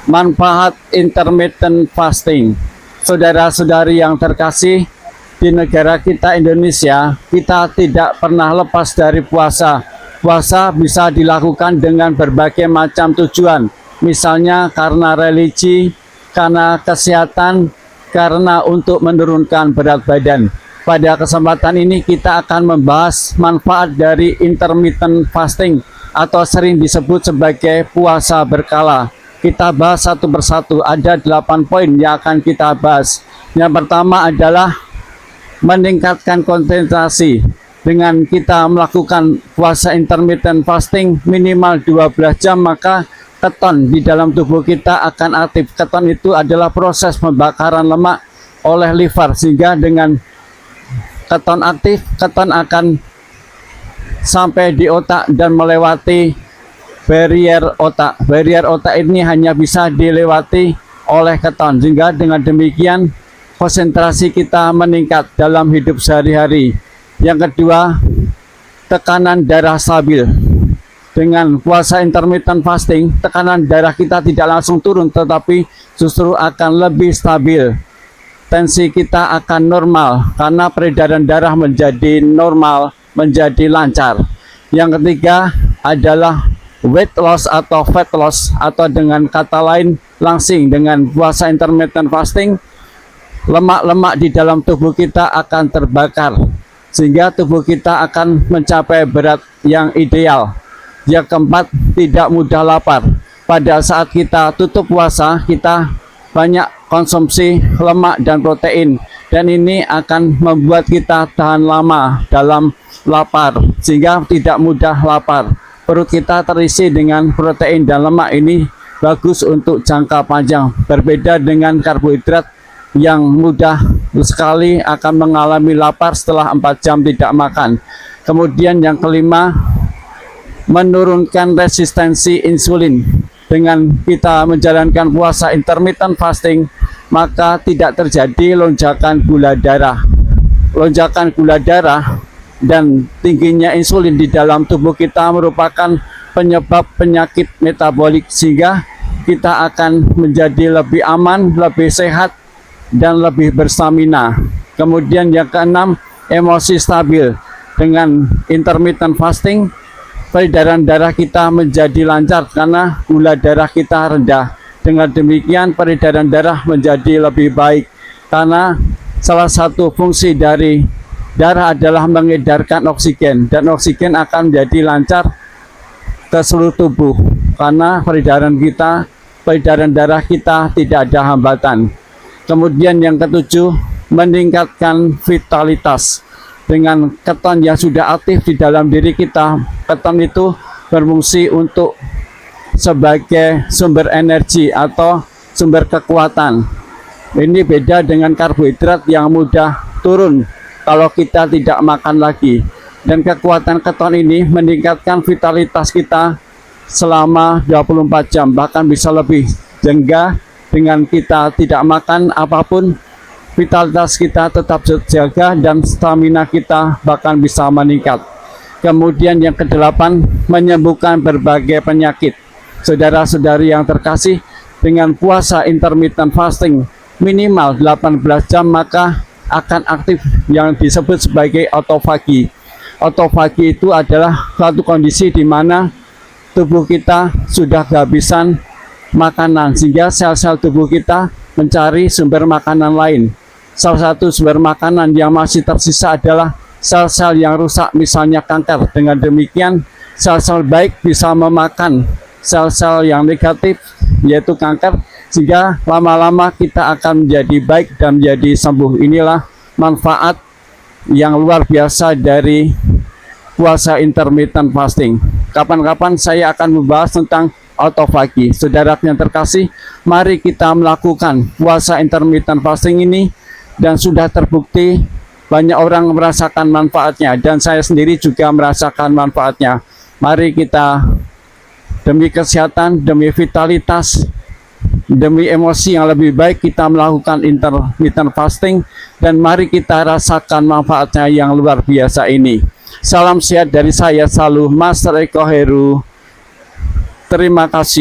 manfaat intermittent fasting. Saudara-saudari yang terkasih, di negara kita Indonesia, kita tidak pernah lepas dari puasa. Puasa bisa dilakukan dengan berbagai macam tujuan, misalnya karena religi, karena kesehatan, karena untuk menurunkan berat badan. Pada kesempatan ini kita akan membahas manfaat dari intermittent fasting atau sering disebut sebagai puasa berkala. Kita bahas satu persatu, ada 8 poin yang akan kita bahas. Yang pertama adalah meningkatkan konsentrasi. Dengan kita melakukan puasa intermittent fasting minimal 12 jam, maka keton di dalam tubuh kita akan aktif. Keton itu adalah proses pembakaran lemak oleh liver, sehingga dengan keton aktif, keton akan sampai di otak dan melewati barrier otak. Barrier otak ini hanya bisa dilewati oleh keton, sehingga dengan demikian konsentrasi kita meningkat dalam hidup sehari-hari. Yang kedua, tekanan darah stabil. Dengan puasa intermittent fasting, tekanan darah kita tidak langsung turun, tetapi justru akan lebih stabil. Tensi kita akan normal karena peredaran darah menjadi normal, menjadi lancar. Yang ketiga adalah weight loss atau fat loss, atau dengan kata lain langsing. Dengan puasa intermittent fasting, lemak-lemak di dalam tubuh kita akan terbakar, sehingga tubuh kita akan mencapai berat yang ideal. Yang keempat, tidak mudah lapar. Pada saat kita tutup puasa, kita banyak konsumsi lemak dan protein, dan ini akan membuat kita tahan lama dalam lapar, sehingga tidak mudah lapar. Perut kita terisi dengan protein dan lemak, ini bagus untuk jangka panjang. Berbeda dengan karbohidrat yang mudah sekali akan mengalami lapar setelah 4 jam tidak makan. Kemudian yang kelima, menurunkan resistensi insulin. Dengan kita menjalankan puasa intermittent fasting, maka tidak terjadi lonjakan gula darah. Lonjakan gula darah dan tingginya insulin di dalam tubuh kita merupakan penyebab penyakit metabolik, sehingga kita akan menjadi lebih aman, lebih sehat, dan lebih berstamina. Kemudian yang keenam, emosi stabil. Dengan intermittent fasting, peredaran darah kita menjadi lancar karena gula darah kita rendah. Dengan demikian peredaran darah menjadi lebih baik, karena salah satu fungsi dari darah adalah mengedarkan oksigen, dan oksigen akan menjadi lancar ke seluruh tubuh karena peredaran darah kita tidak ada hambatan. Kemudian yang ketujuh, meningkatkan vitalitas. Dengan keton yang sudah aktif di dalam diri kita, keton itu berfungsi untuk sebagai sumber energi atau sumber kekuatan. Ini beda dengan karbohidrat yang mudah turun kalau kita tidak makan lagi. Dan kekuatan keton ini meningkatkan vitalitas kita selama 24 jam, bahkan bisa lebih. Sehingga dengan kita tidak makan apapun, vitalitas kita tetap terjaga dan stamina kita bahkan bisa meningkat. Kemudian yang kedelapan, menyembuhkan berbagai penyakit. Saudara-saudari yang terkasih, dengan puasa intermittent fasting minimal 18 jam, maka akan aktif yang disebut sebagai autofagi. Autofagi itu adalah suatu kondisi di mana tubuh kita sudah kehabisan makanan, sehingga sel-sel tubuh kita mencari sumber makanan lain. Salah satu sumber makanan yang masih tersisa adalah sel-sel yang rusak, misalnya kanker. Dengan demikian sel-sel baik bisa memakan sel-sel yang negatif, yaitu kanker, sehingga lama-lama kita akan menjadi baik dan menjadi sembuh. Inilah manfaat yang luar biasa dari puasa intermittent fasting. Kapan-kapan saya akan membahas tentang autofagi. Saudara yang terkasih, mari kita melakukan puasa intermittent fasting ini, dan sudah terbukti banyak orang merasakan manfaatnya, dan saya sendiri juga merasakan manfaatnya. Mari kita demi kesehatan, demi vitalitas, demi emosi yang lebih baik, kita melakukan intermittent fasting, dan mari kita rasakan manfaatnya yang luar biasa ini. Salam sehat dari saya selalu, Master Eko Heru. Terima kasih.